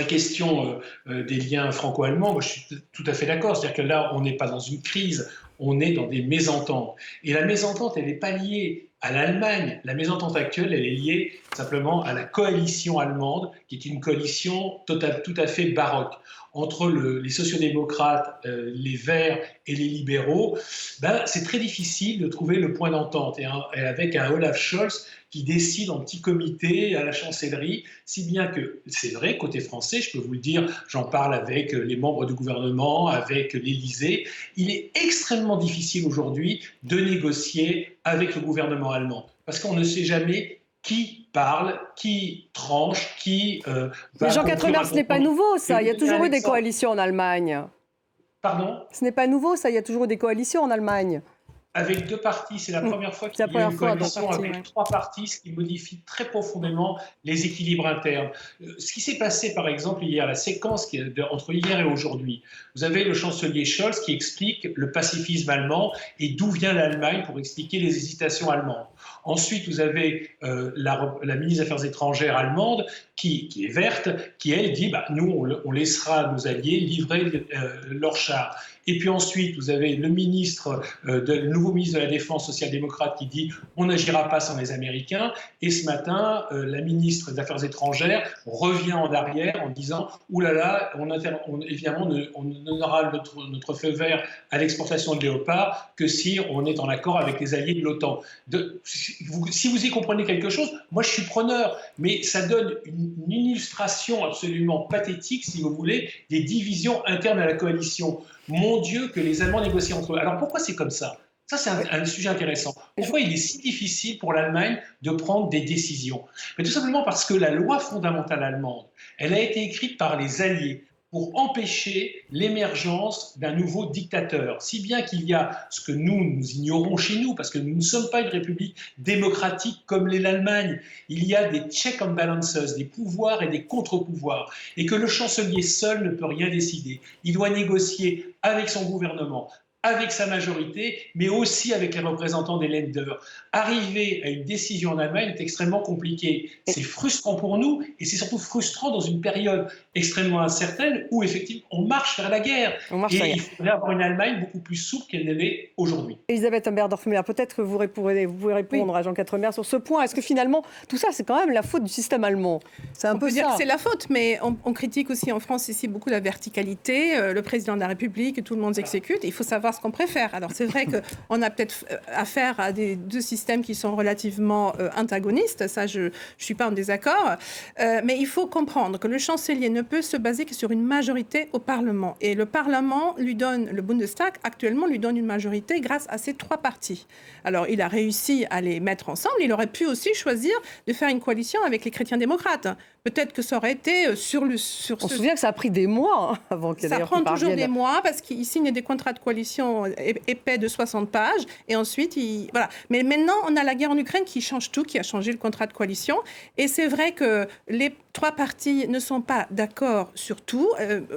question des liens franco-allemands, moi, je suis tout à fait d'accord. C'est-à-dire que là, on n'est pas dans une crise, on est dans des mésententes. Et la mésentente, elle n'est pas liée à l'Allemagne. La mésentente actuelle, elle est liée simplement à la coalition allemande, qui est une coalition tout à fait baroque. Entre les sociodémocrates, les Verts et les libéraux, c'est très difficile de trouver le point d'entente. Et avec un Olaf Scholz qui décide en petit comité à la chancellerie, si bien que, c'est vrai, côté français, je peux vous le dire, j'en parle avec les membres du gouvernement, avec l'Élysée, il est extrêmement difficile aujourd'hui de négocier avec le gouvernement allemand. Parce qu'on ne sait jamais qui parle, qui tranche, qui... Mais Jean Quatremer, ce n'est pas nouveau, ça. Il y a toujours eu des coalitions en Allemagne. Pardon ? Ce n'est pas nouveau, ça. Il y a toujours eu des coalitions en Allemagne. Avec 2 partis, c'est la première fois qu'il y a une coalition avec 3 partis, ce qui modifie très profondément les équilibres internes. Ce qui s'est passé, par exemple, hier, la séquence entre hier et aujourd'hui, vous avez le chancelier Scholz qui explique le pacifisme allemand et d'où vient l'Allemagne pour expliquer les hésitations allemandes. Ensuite, vous avez la ministre des Affaires étrangères allemande qui est verte, qui, elle, dit nous, on laissera nos alliés livrer leurs chars. Et puis ensuite, vous avez le nouveau ministre de la Défense social-démocrate qui dit on n'agira pas sans les Américains. Et ce matin, la ministre des Affaires étrangères revient en arrière en disant oulala, évidemment, on donnera notre feu vert à l'exportation de léopards que si on est en accord avec les alliés de l'OTAN. Si vous y comprenez quelque chose, moi je suis preneur, mais ça donne une illustration absolument pathétique, si vous voulez, des divisions internes à la coalition. Mon Dieu, que les Allemands négocient entre eux. Alors pourquoi c'est comme ça ? Ça, c'est un sujet intéressant. Pourquoi il est si difficile pour l'Allemagne de prendre des décisions ? Mais tout simplement parce que la loi fondamentale allemande, elle a été écrite par les Alliés pour empêcher l'émergence d'un nouveau dictateur. Si bien qu'il y a ce que nous ignorons chez nous, parce que nous ne sommes pas une république démocratique comme l'est l'Allemagne, il y a des checks and balances, des pouvoirs et des contre-pouvoirs, et que le chancelier seul ne peut rien décider. Il doit négocier avec son gouvernement, avec sa majorité, mais aussi avec les représentants des Länder. Arriver à une décision en Allemagne est extrêmement compliqué. C'est frustrant pour nous, et c'est surtout frustrant dans une période extrêmement incertaine où, effectivement, on marche vers la guerre. Il faudrait avoir une Allemagne beaucoup plus souple qu'elle ne l'est aujourd'hui. Elisabeth Humbert-Dorfmuller, peut-être que vous pouvez répondre à Jean Quatremer sur ce point. Est-ce que finalement, tout ça, c'est quand même la faute du système allemand ? C'est un peu ça. On peut dire que c'est la faute, mais on critique aussi en France ici beaucoup la verticalité. Le président de la République, tout le monde s'exécute. Il faut savoir ce qu'on préfère. Alors c'est vrai qu'on a peut-être affaire à deux systèmes qui sont relativement antagonistes, ça je ne suis pas en désaccord, mais il faut comprendre que le chancelier ne peut se baser que sur une majorité au Parlement. Et le Parlement lui donne, le Bundestag actuellement lui donne une majorité grâce à ces 3 partis. Alors il a réussi à les mettre ensemble, il aurait pu aussi choisir de faire une coalition avec les chrétiens démocrates. Peut-être que ça aurait été On se souvient que ça a pris des mois avant qu'il Ça prend toujours des mois parce qu'ils signent des contrats de coalition épais de 60 pages et ensuite, voilà. Mais maintenant, on a la guerre en Ukraine qui change tout, qui a changé le contrat de coalition. Et c'est vrai que les 3 partis ne sont pas d'accord sur tout.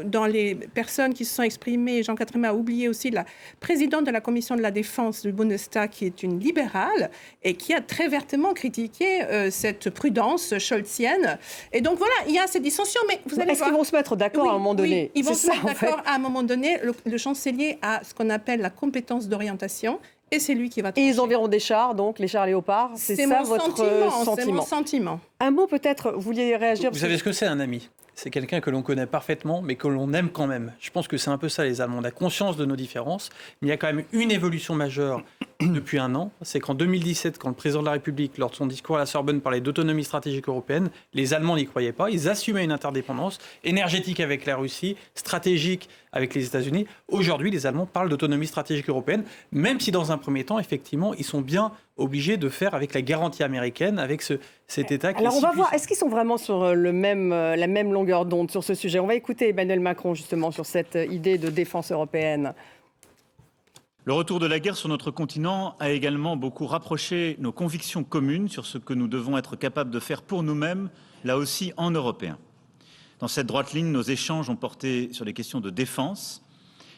Dans les personnes qui se sont exprimées, Jean Quatremer a oublié aussi la présidente de la commission de la défense du Bundestag qui est une libérale et qui a très vertement critiqué cette prudence scholzienne. Et donc voilà, il y a ces dissensions, mais vous allez Est-ce qu'ils vont se mettre d'accord à un moment donné ? Ils vont se mettre d'accord à un moment donné. Le chancelier a ce qu'on appelle la compétence d'orientation. Et c'est lui qui va trancher. Et ils enverront des chars, donc les chars léopards. C'est ça votre sentiment ? C'est mon sentiment. Un mot peut-être, vous vouliez réagir ? Vous savez ce que c'est un ami ? C'est quelqu'un que l'on connaît parfaitement, mais que l'on aime quand même. Je pense que c'est un peu ça, les Allemands. On a conscience de nos différences, mais il y a quand même une évolution majeure depuis un an. C'est qu'en 2017, quand le président de la République, lors de son discours à la Sorbonne, parlait d'autonomie stratégique européenne, les Allemands n'y croyaient pas. Ils assumaient une interdépendance énergétique avec la Russie, stratégique avec les États-Unis. Aujourd'hui, les Allemands parlent d'autonomie stratégique européenne, même si dans un premier temps, effectivement, ils sont bien obligés de faire avec la garantie américaine, avec cet État qui... Alors on va voir, est-ce qu'ils sont vraiment sur la même longueur d'onde sur ce sujet ? On va écouter Emmanuel Macron justement sur cette idée de défense européenne. Le retour de la guerre sur notre continent a également beaucoup rapproché nos convictions communes sur ce que nous devons être capables de faire pour nous-mêmes, là aussi en Européens. Dans cette droite ligne, nos échanges ont porté sur les questions de défense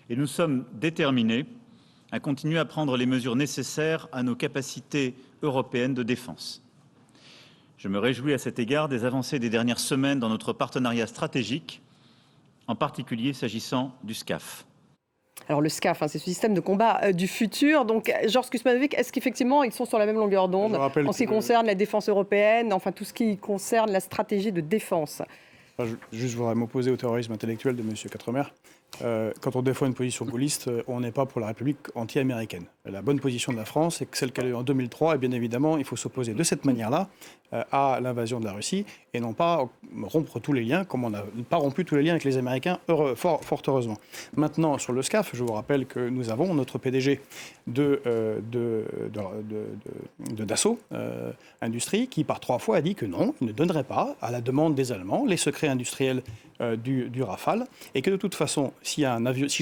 et nous sommes déterminés à continuer à prendre les mesures nécessaires à nos capacités européennes de défense. Je me réjouis à cet égard des avancées des dernières semaines dans notre partenariat stratégique, en particulier s'agissant du SCAF. Alors le SCAF, c'est ce système de combat du futur. Donc Georges Kuzmanovic, est-ce qu'effectivement ils sont sur la même longueur d'onde en ce qui concerne la défense européenne, enfin tout ce qui concerne la stratégie de défense ? Juste, je voudrais m'opposer au terrorisme intellectuel de M. Quatremer. Quand on défend une position gaulliste, on n'est pas pour la République anti-américaine. La bonne position de la France, c'est celle qu'elle a eue en 2003, et bien évidemment, il faut s'opposer de cette manière-là à l'invasion de la Russie, et non pas rompre tous les liens, comme on n'a pas rompu tous les liens avec les Américains, fort heureusement. Maintenant, sur le SCAF, je vous rappelle que nous avons notre PDG Dassault Industrie, qui par 3 fois a dit que non, il ne donnerait pas, à la demande des Allemands, les secrets industriels du Rafale, et que de toute façon, si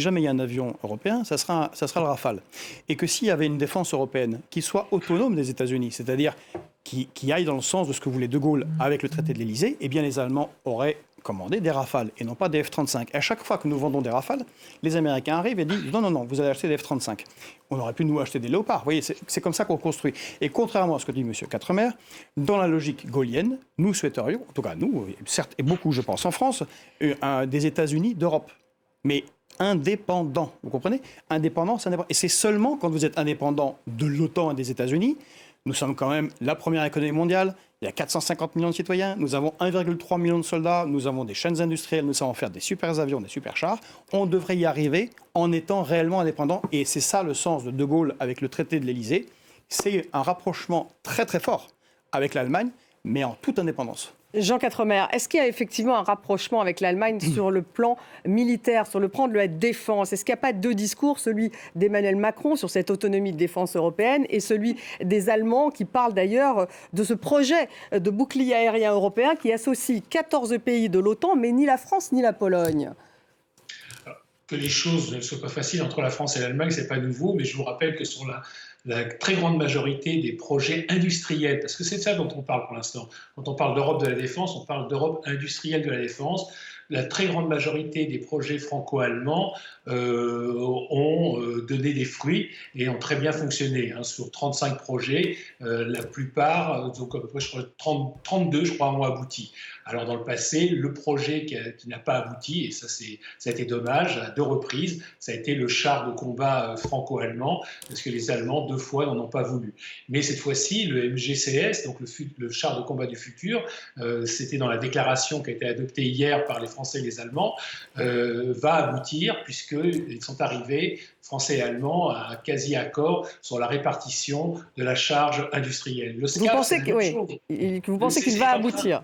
jamais il y a un avion européen, ça sera le Rafale. Et que s'il y avait une défense européenne qui soit autonome des États-Unis, c'est-à-dire qui aille dans le sens de ce que voulait De Gaulle avec le traité de l'Élysée, eh bien les Allemands auraient commandé des Rafales et non pas des F-35. À chaque fois que nous vendons des Rafales, les Américains arrivent et disent non, vous allez acheter des F-35. On aurait pu nous acheter des Léopards. Vous voyez, c'est comme ça qu'on construit. Et contrairement à ce que dit M. Quatremer, dans la logique gaullienne, nous souhaiterions, en tout cas nous, certes, et beaucoup je pense en France, des États-Unis d'Europe. Mais indépendant, vous comprenez ? Indépendant, c'est indépendant. Et c'est seulement quand vous êtes indépendant de l'OTAN et des États-Unis, nous sommes quand même la première économie mondiale, il y a 450 millions de citoyens, nous avons 1,3 million de soldats, nous avons des chaînes industrielles, nous savons faire des super avions, des super chars. On devrait y arriver en étant réellement indépendant. Et c'est ça le sens de De Gaulle avec le traité de l'Élysée. C'est un rapprochement très très fort avec l'Allemagne, mais en toute indépendance. Jean Quatremer, est-ce qu'il y a effectivement un rapprochement avec l'Allemagne sur le plan militaire, sur le plan de la défense ? Est-ce qu'il n'y a pas deux discours, celui d'Emmanuel Macron sur cette autonomie de défense européenne et celui des Allemands qui parlent d'ailleurs de ce projet de bouclier aérien européen qui associe 14 pays de l'OTAN, mais ni la France ni la Pologne ? Que les choses ne soient pas faciles entre la France et l'Allemagne, ce n'est pas nouveau, mais je vous rappelle que sur la très grande majorité des projets industriels, parce que c'est de ça dont on parle pour l'instant. Quand on parle d'Europe de la défense, on parle d'Europe industrielle de la défense. La très grande majorité des projets franco-allemands ont donné des fruits et ont très bien fonctionné. Sur 35 projets, la plupart, donc à peu près 32, je crois, ont abouti. Alors dans le passé, le projet qui n'a pas abouti, et ça a été dommage, à 2 reprises, ça a été le char de combat franco-allemand, parce que les Allemands 2 fois n'en ont pas voulu. Mais cette fois-ci, le MGCS, donc le char de combat du futur, c'était dans la déclaration qui a été adoptée hier par les Français et les Allemands, va aboutir, puisqu'ils sont arrivés, Français et Allemands, à un quasi-accord sur la répartition de la charge industrielle. Le SCAF, vous pensez qu'il va aboutir ?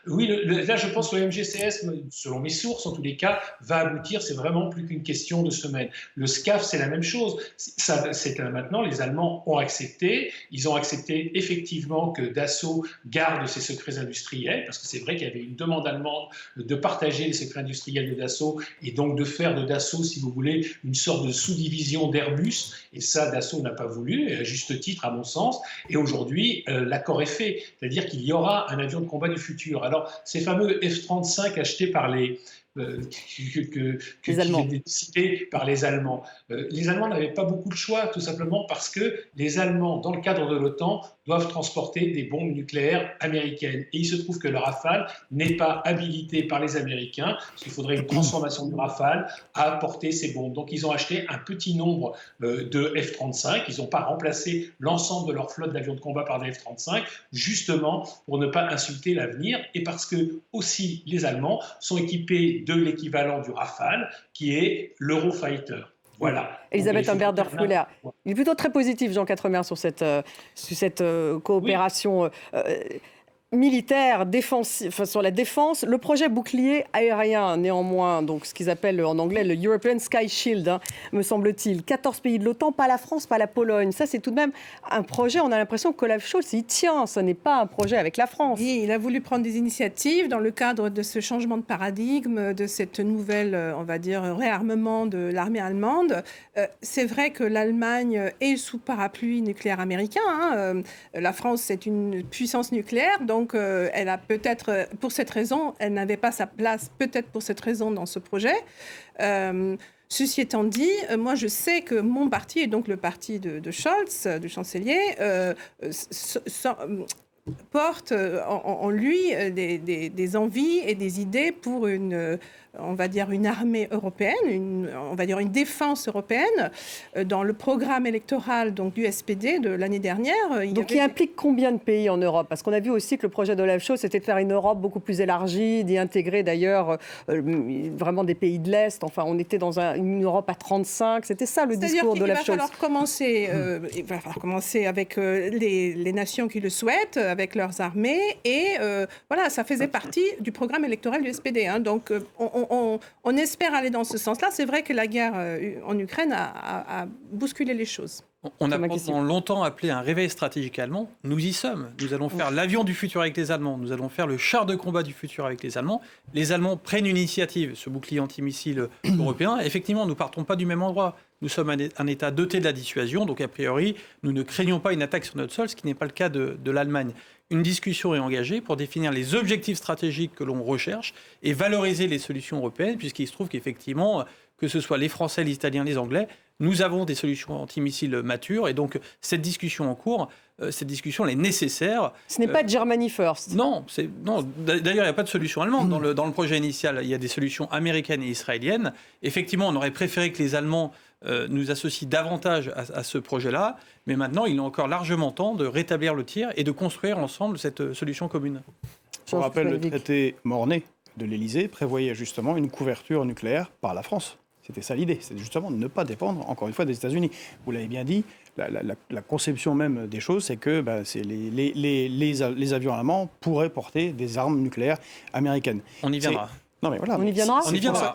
Oui, là je pense que le MGCS, selon mes sources en tous les cas, va aboutir. C'est vraiment plus qu'une question de semaines. Le SCAF, c'est la même chose. C'est que maintenant, les Allemands ont accepté. Ils ont accepté effectivement que Dassault garde ses secrets industriels, parce que c'est vrai qu'il y avait une demande allemande de partager les secrets industriels de Dassault et donc de faire de Dassault, si vous voulez, une sorte de sous-division d'Airbus. Et ça, Dassault n'a pas voulu, et à juste titre, à mon sens. Et aujourd'hui, l'accord est fait. C'est-à-dire qu'il y aura un avion de combat du futur. Alors, ces fameux F-35 achetés par les Allemands, cités par les Allemands. Les Allemands n'avaient pas beaucoup de choix, tout simplement parce que les Allemands, dans le cadre de l'OTAN, doivent transporter des bombes nucléaires américaines. Et il se trouve que le Rafale n'est pas habilité par les Américains, parce qu'il faudrait une transformation du Rafale à porter ces bombes. Donc ils ont acheté un petit nombre de F-35. Ils n'ont pas remplacé l'ensemble de leur flotte d'avions de combat par des F-35, justement pour ne pas insulter l'avenir et parce que aussi les Allemands sont équipés de l'équivalent du Rafale, qui est l'Eurofighter. Voilà. Elisabeth Humbert-Dorfmüller. Il est plutôt très positif, Jean Quatremer, sur cette coopération militaire, sur la défense. Le projet bouclier aérien, néanmoins, donc ce qu'ils appellent en anglais le European Sky Shield, me semble-t-il. 14 pays de l'OTAN, pas la France, pas la Pologne. Ça, c'est tout de même un projet, on a l'impression qu'Olaf Scholz y tient. Ce n'est pas un projet avec la France. Oui, il a voulu prendre des initiatives dans le cadre de ce changement de paradigme, de cette nouvelle, on va dire, réarmement de l'armée allemande. C'est vrai que l'Allemagne est sous parapluie nucléaire américain. La France, c'est une puissance nucléaire, donc elle a peut-être, pour cette raison, elle n'avait pas sa place, peut-être pour cette raison, dans ce projet. Ceci étant dit, moi je sais que mon parti, et donc le parti de Scholz, du chancelier, porte en lui des envies et des idées pour on va dire une armée européenne, on va dire une défense européenne. Dans le programme électoral donc, du SPD de l'année dernière... Qui implique combien de pays en Europe? Parce qu'on a vu aussi que le projet d'Olaf Scholz, c'était de faire une Europe beaucoup plus élargie, d'y intégrer d'ailleurs vraiment des pays de l'Est. Enfin, on était dans une Europe à 35. C'était ça le discours d'Olaf Scholz. Il va falloir commencer avec les nations qui le souhaitent, avec leurs armées. Et voilà, ça faisait partie du programme électoral du SPD. Hein. Donc, on espère aller dans ce sens-là. C'est vrai que la guerre en Ukraine a bousculé les choses. On a pendant longtemps appelé un réveil stratégique allemand. Nous y sommes. Nous allons faire l'avion du futur avec les Allemands. Nous allons faire le char de combat du futur avec les Allemands. Les Allemands prennent une initiative, ce bouclier antimissile européen. Effectivement, nous ne partons pas du même endroit. Nous sommes un État doté de la dissuasion. Donc, a priori, nous ne craignons pas une attaque sur notre sol, ce qui n'est pas le cas de l'Allemagne. Une discussion est engagée pour définir les objectifs stratégiques que l'on recherche et valoriser les solutions européennes, puisqu'il se trouve qu'effectivement, que ce soit les Français, les Italiens, les Anglais, nous avons des solutions antimissiles matures. Et donc, cette discussion en cours, cette discussion, elle est nécessaire. Ce n'est pas Germany First. Non. D'ailleurs, il n'y a pas de solution allemande. Dans le projet initial, il y a des solutions américaines et israéliennes. Effectivement, on aurait préféré que les Allemands nous associent davantage à ce projet-là. Mais maintenant, il est encore largement temps de rétablir le tir et de construire ensemble cette solution commune. Je rappelle, le traité Mornay de l'Élysée prévoyait justement une couverture nucléaire par la France. C'était ça l'idée, c'est justement de ne pas dépendre, encore une fois, des États-Unis. Vous l'avez bien dit, la conception même des choses, c'est que les avions allemands pourraient porter des armes nucléaires américaines. On y viendra. Non mais voilà. On y viendra.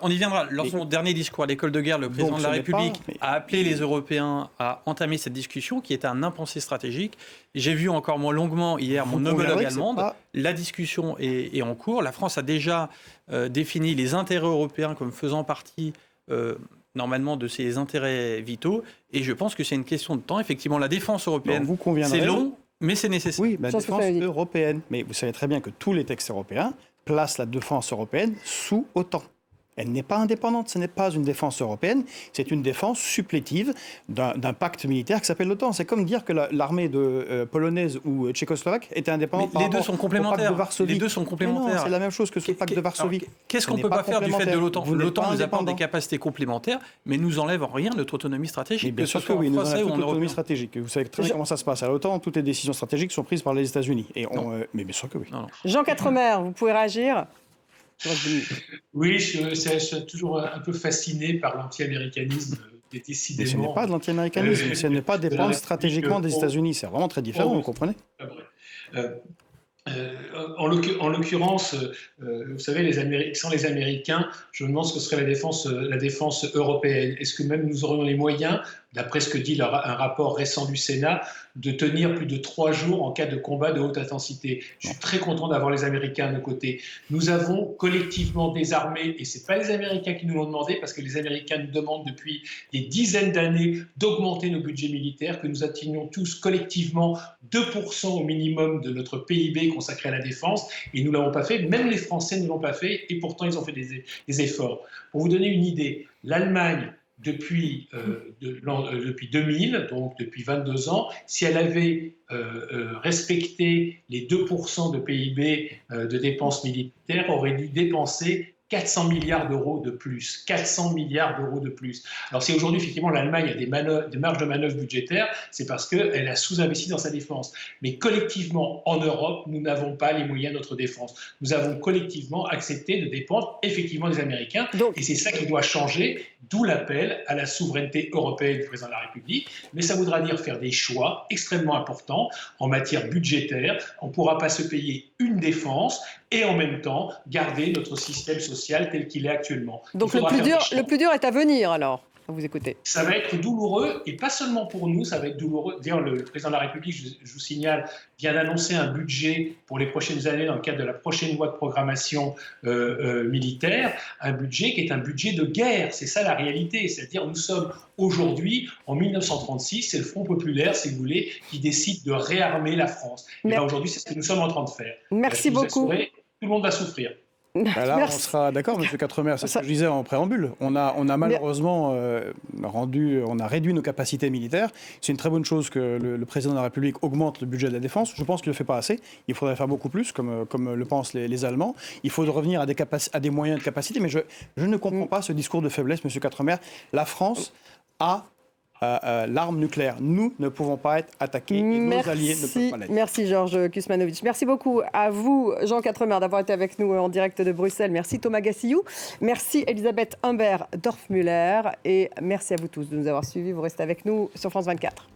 On y viendra. Lors de son dernier discours à l'école de guerre, le président de la République a appelé les Européens à entamer cette discussion qui est un impensé stratégique. J'ai vu encore moins longuement hier mon homologue allemande. La discussion est en cours. La France a déjà défini les intérêts européens comme faisant partie normalement de ses intérêts vitaux. Et je pense que c'est une question de temps. Effectivement, la défense européenne, c'est long, mais c'est nécessaire. Oui, la défense européenne. Mais vous savez très bien que tous les textes européens place la défense européenne sous OTAN. Elle n'est pas indépendante, ce n'est pas une défense européenne, c'est une défense supplétive d'un pacte militaire qui s'appelle l'OTAN. C'est comme dire que l'armée polonaise ou tchécoslovaque était indépendante par rapport au pacte de Varsovie. Les deux sont complémentaires. C'est la même chose que ce pacte de Varsovie. Qu'est-ce qu'on ne peut pas faire du fait de l'OTAN? L'OTAN nous apporte des capacités complémentaires, mais nous enlève en rien notre autonomie stratégique. Bien sûr que oui, nous avons toute autonomie stratégique. Vous savez très bien comment ça se passe à l'OTAN. Toutes les décisions stratégiques sont prises par les États-Unis. Mais bien sûr que oui. Jean Quatremer, vous pouvez réagir. Oui, je suis toujours un peu fasciné par l'anti-américanisme. Décidément. Mais ce n'est pas de l'anti-américanisme, ce n'est pas dépendre stratégiquement des États-Unis. C'est vraiment très différent, vous comprenez? En l'occurrence, vous savez, sans les Américains, je me demande ce que serait la défense européenne. Est-ce que même nous aurions les moyens, d'après ce que dit un rapport récent du Sénat, de tenir plus de 3 jours en cas de combat de haute intensité? Je suis très content d'avoir les Américains à nos côtés. Nous avons collectivement des armées, et ce n'est pas les Américains qui nous l'ont demandé, parce que les Américains nous demandent depuis des dizaines d'années d'augmenter nos budgets militaires, que nous atteignions tous collectivement 2% au minimum de notre PIB consacré à la défense, et nous ne l'avons pas fait. Même les Français ne l'ont pas fait, et pourtant ils ont fait des efforts. Pour vous donner une idée, l'Allemagne, depuis 2000, donc depuis 22 ans, si elle avait respecté les 2% de PIB de dépenses militaires, aurait dû dépenser 400 milliards d'euros de plus. 400 milliards d'euros de plus. Alors si aujourd'hui, effectivement, l'Allemagne a des marges de manœuvre budgétaires, c'est parce qu'elle a sous-investi dans sa défense. Mais collectivement, en Europe, nous n'avons pas les moyens de notre défense. Nous avons collectivement accepté de dépendre effectivement des Américains. Et c'est ça qui doit changer, d'où l'appel à la souveraineté européenne du président de la République. Mais ça voudra dire faire des choix extrêmement importants en matière budgétaire. On ne pourra pas se payer une défense et en même temps garder notre système social tel qu'il est actuellement. Donc le plus dur est à venir alors, à vous écouter. Ça va être douloureux et pas seulement pour nous, ça va être douloureux. D'ailleurs, le président de la République, je vous signale, vient d'annoncer un budget pour les prochaines années dans le cadre de la prochaine loi de programmation militaire, un budget qui est un budget de guerre. C'est ça la réalité, c'est-à-dire nous sommes aujourd'hui, en 1936, c'est le Front populaire, si vous voulez, qui décide de réarmer la France. Et aujourd'hui, c'est ce que nous sommes en train de faire. Merci beaucoup. Tout le monde va souffrir. Là, on sera d'accord, M. Quatremer, c'est ce que je disais en préambule. On a malheureusement réduit nos capacités militaires. C'est une très bonne chose que le président de la République augmente le budget de la défense. Je pense qu'il ne le fait pas assez. Il faudrait faire beaucoup plus, comme le pensent les Allemands. Il faut revenir à des moyens de capacité. Mais je ne comprends pas ce discours de faiblesse, M. Quatremer. La France a l'arme nucléaire. Nous ne pouvons pas être attaqués et nos alliés ne peuvent pas l'être. Merci Georges Kusmanovic. Merci beaucoup à vous, Jean Quatremer, d'avoir été avec nous en direct de Bruxelles. Merci Thomas Gassillou. Merci Elisabeth Humbert-Dorfmüller. Et merci à vous tous de nous avoir suivis. Vous restez avec nous sur France 24.